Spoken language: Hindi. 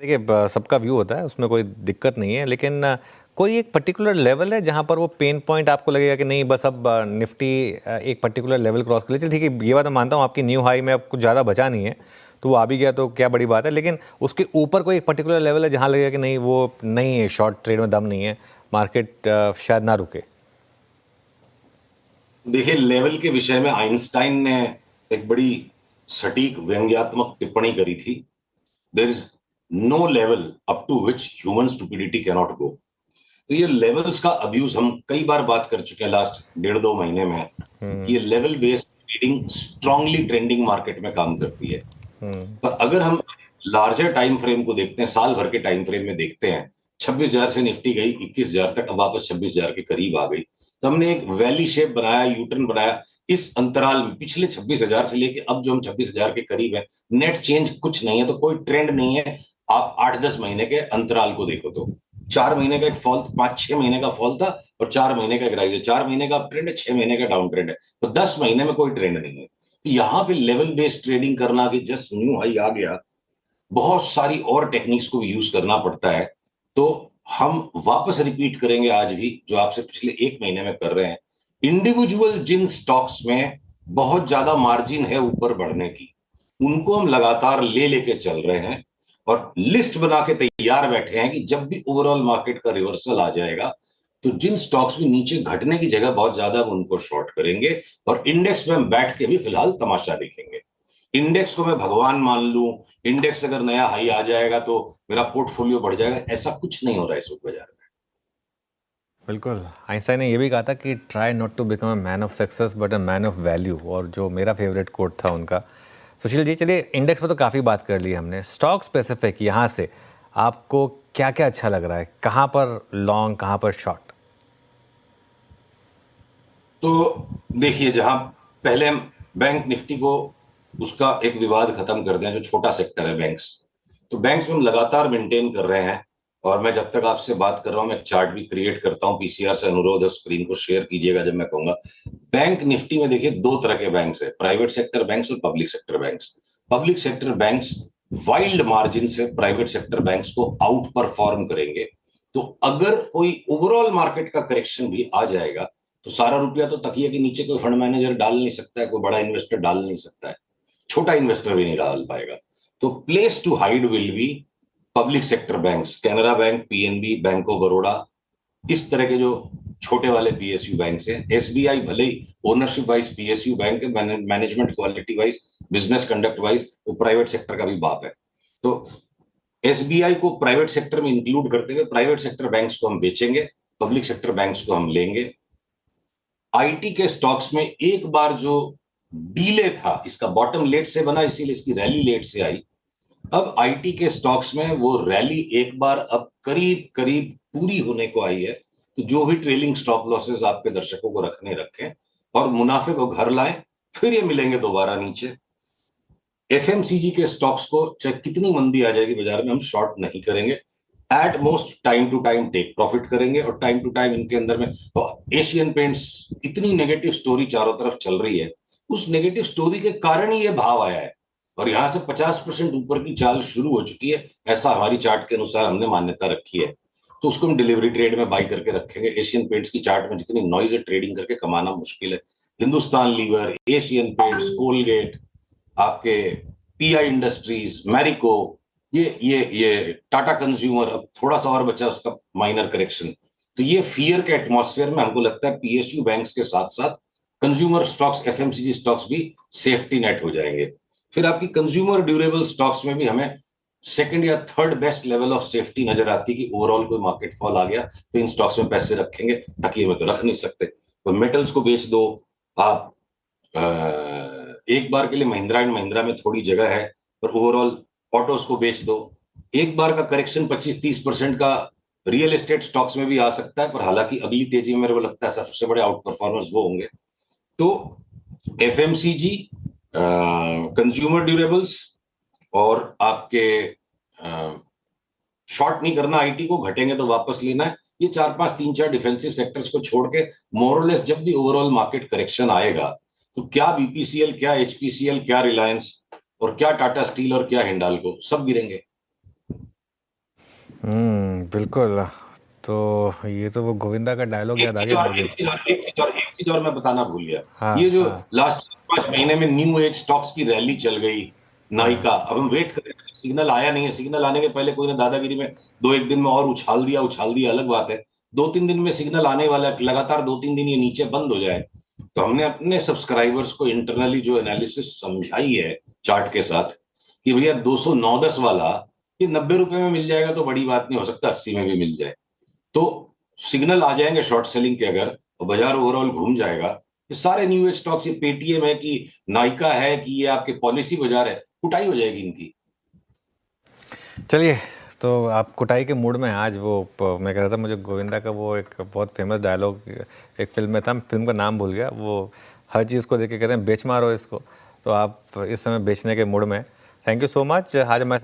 देखिए सबका व्यू होता है, उसमें कोई दिक्कत नहीं है, लेकिन कोई एक पर्टिकुलर लेवल है जहां पर वो पेन पॉइंट आपको लगेगा कि नहीं बस अब निफ्टी एक पर्टिकुलर लेवल क्रॉस कर ले। चलिए ठीक है, ये बात मैं मानता हूँ, आपकी न्यू हाई में अब कुछ ज़्यादा बचा नहीं है तो वो आ भी गया तो क्या बड़ी बात है, लेकिन उसके ऊपर कोई एक पर्टिकुलर लेवल है जहां लगेगा कि नहीं वो नहीं है, शॉर्ट ट्रेड में दम नहीं है, मार्केट शायद ना रुके। देखिए, लेवल के विषय में आइंस्टाइन ने एक बड़ी सटीक व्यंग्यात्मक टिप्पणी करी थी। There is no level up to which human stupidity cannot go. तो ये लेवल्स का अब्यूज हम कई बार बात कर चुके हैं लास्ट 1.5-2 महीने में। कि ये level based trading strongly trending market में काम करती है। पर अगर हम लार्जर टाइम फ्रेम को देखते हैं, साल भर के टाइम फ्रेम में देखते हैं, 26,000 से निफ्टी गई 21,000 तक, अब वापस 26,000 के करीब आ गई। तो हमने एक वैली शेप बनाया, यूटर्न बनाया। इस अंतराल में पिछले 26,000 से लेके अब जो हम 26,000 के करीब है, नेट चेंज कुछ नहीं है, तो कोई ट्रेंड नहीं है। आप 8-10 महीने के अंतराल को देखो तो 4 महीने का एक फॉल, 5-6 महीने का फॉल था, और 4 महीने का एक राइज है। 4 महीने का अप ट्रेंड है, 6 महीने का डाउन ट्रेंड है, तो 10 महीने में कोई ट्रेंड नहीं है। तो यहां पे लेवल बेस्ड ट्रेडिंग करना कि जस्ट न्यू हाई आ गया, बहुत सारी और टेक्निक्स को भी यूज करना पड़ता है। तो हम वापस रिपीट करेंगे आज भी जो आपसे पिछले 1 महीने में कर रहे हैं। इंडिविजुअल जिन स्टॉक्स में बहुत ज्यादा मार्जिन है ऊपर बढ़ने की, उनको हम लगातार ले लेके चल रहे हैं, और लिस्ट बना के तैयार बैठे हैं कि जब भी ओवरऑल मार्केट का रिवर्सल आ जाएगा, तो जिन स्टॉक्स में नीचे घटने की जगह बहुत ज्यादा, हम उनको शॉर्ट करेंगे, और इंडेक्स में हम बैठ के भी फिलहाल तमाशा देखेंगे। इंडेक्स को मैं भगवान मान लूं, इंडेक्स अगर नया हाई आ जाएगा तो मेरा पोर्टफोलियो बढ़ जाएगा, ऐसा कुछ नहीं हो रहा है इस वक्त बाजार में। बिल्कुल, आइंस्टाइन ने ये भी कहा था कि try not to become a man of success but a man of value, और जो मेरा फेवरेट कोट था उनका। सुशील जी, चलिए इंडेक्स पर तो काफ़ी बात कर ली हमने, स्टॉक स्पेसिफिक यहाँ से आपको क्या क्या अच्छा लग रहा है, कहाँ पर लॉन्ग कहाँ पर शॉर्ट? तो देखिए, जहां पहले हम बैंक निफ्टी को, उसका एक विवाद खत्म कर दें, जो छोटा सेक्टर है बैंक्स। तो बैंक्स में हम लगातार मेंटेन कर रहे हैं, और मैं जब तक आपसे बात कर रहा हूं, मैं एक चार्ट भी क्रिएट करता हूं, पीसीआर से अनुरोध है, स्क्रीन को शेयर कीजिएगा जब मैं कहूंगा। बैंक निफ्टी में देखिए, दो तरह के बैंक्स है, प्राइवेट सेक्टर बैंक्स और public sector banks. Public sector banks wild margin से प्राइवेट सेक्टर बैंक्स को आउट परफॉर्म करेंगे। तो अगर कोई ओवरऑल मार्केट का करेक्शन भी आ जाएगा, तो सारा रुपया तो तकिए के नीचे कोई फंड मैनेजर डाल नहीं सकता है, कोई बड़ा इन्वेस्टर डाल नहीं सकता है, छोटा इन्वेस्टर भी नहीं डाल पाएगा। तो place to hide will be public sector banks, Canara bank, PNB, bank of Baroda, इस तरह के जो छोटे वाले पीएसयू बैंक है। एसबीआई भले ही ओनरशिप वाइज पीएसयू बैंक है, management quality wise, business conduct wise वो प्राइवेट सेक्टर का भी बाप है। तो एसबीआई को प्राइवेट सेक्टर में इंक्लूड करते हुए प्राइवेट सेक्टर बैंक्स को हम बेचेंगे, पब्लिक सेक्टर बैंक्स को हम लेंगे। आईटी के स्टॉक्स में एक बार जो डीले था, इसका बॉटम लेट से बना, इसीलिए इसकी रैली लेट से आई। अब आईटी के स्टॉक्स में वो रैली एक बार अब करीब करीब पूरी होने को आई है। तो जो भी ट्रेलिंग स्टॉप लॉसेस आपके दर्शकों को रखने रखें, और मुनाफे को घर लाएं, फिर ये मिलेंगे दोबारा नीचे। एफएमसीजी के स्टॉक्स को चाहे कितनी मंदी आ जाएगी बाजार में, हम शॉर्ट नहीं करेंगे। At most time to time take profit करेंगे, और टाइम टू टाइम इनके अंदर में एशियन पेंट्स, इतनी नेगेटिव स्टोरी चारों तरफ चल रही है, उस नेगेटिव स्टोरी के कारण ही ये भाव आया है, और यहां से 50% ऊपर की चाल शुरू हो चुकी है, ऐसा हमारी चार्ट के अनुसार हमने मान्यता रखी है। तो उसको हम डिलीवरी ट्रेड में बाई करके रखेंगे। एशियन पेंट्स की चार्ट में जितनी नॉइज है, ट्रेडिंग करके कमाना मुश्किल है। Hindustan Lever, Asian Paints, Colgate, आपके पीआई इंडस्ट्रीज, मैरिको, ये टाटा कंज्यूमर, अब थोड़ा सा और बचा उसका माइनर करेक्शन। तो ये फियर के एटमॉस्फेयर में हमको लगता है पीएसयू बैंक्स के साथ साथ कंज्यूमर स्टॉक्स, एफएमसीजी स्टॉक्स भी सेफ्टी नेट हो जाएंगे। फिर आपकी कंज्यूमर ड्यूरेबल स्टॉक्स में भी हमें सेकंड या third best level of safety नजर आती है कि ओवरऑल कोई मार्केट फॉल आ गया तो इन स्टॉक्स में पैसे रखेंगे, ताकि में तो रख नहीं सकते। तो मेटल्स को बेच दो आप, एक बार के लिए महिंद्रा एंड महिंद्रा में थोड़ी जगह है, पर ओवरऑल ऑटोस को बेच दो। एक बार का करेक्शन 25-30% का रियल एस्टेट स्टॉक्स में भी आ सकता है, पर हालांकि अगली तेजी में मेरे को लगता है सबसे बड़े आउट परफॉर्मर्स वो होंगे। तो एफएमसीजी, कंज्यूमर ड्यूरेबल्स, और आपके शॉर्ट नहीं करना आईटी को, घटेंगे तो वापस लेना है। ये 4-5, 3-4 डिफेंसिव सेक्टर्स को छोड़ के मोरलेस जब भी ओवरऑल मार्केट करेक्शन आएगा, तो क्या बीपीसीएल, क्या एचपीसीएल, क्या रिलायंस, और क्या टाटा स्टील, और क्या हिंडाल्को, सब गिरेंगे। बिल्कुल। तो ये तो वो गोविंदा का डायलॉग याद आ गया मुझे। एक चीज और मैं बताना भूल गया। हाँ ये जो हाँ लास्ट 5 महीने में न्यू एज स्टॉक्स की रैली चल गई, हाँ। नायिका, अब हम वेट कर रहे हैं, सिग्नल आया नहीं है। सिग्नल आने के पहले कोई ने दादागिरी में 2 एक दिन में और उछाल दिया अलग बात है। 2 3 दिन में सिग्नल आने वाला है, लगातार 2 3 दिन ये नीचे बंद हो जाए तो हमने अपने सब्सक्राइबर्स को इंटरनली जो एनालिसिस समझाई है चार्ट के साथ कि भैया 209-10 वाला ये 90 रुपए में मिल जाएगा तो बड़ी बात नहीं, हो सकता 80 में भी मिल जाए। तो सिग्नल आ जाएंगे शॉर्ट सेलिंग के अगर, और बाजार ओवरऑल घूम जाएगा। ये सारे न्यू एज स्टॉक्स, ये पेटीएम है कि नाइका है कि ये आपके पॉलिसी बाजार है, कुटाई हो जाएगी इनकी। चलिए, तो आप कुटाई के मूड में हैं आज। मैं कह रहा था मुझे गोविंदा का वो एक बहुत फेमस डायलॉग एक फिल्म में था, फिल्म का नाम भूल गया। वो हर चीज़ को देख के कहते हैं बेच मारो इसको। तो आप इस समय बेचने के मूड में हैं। Thank you so much. आज हमारे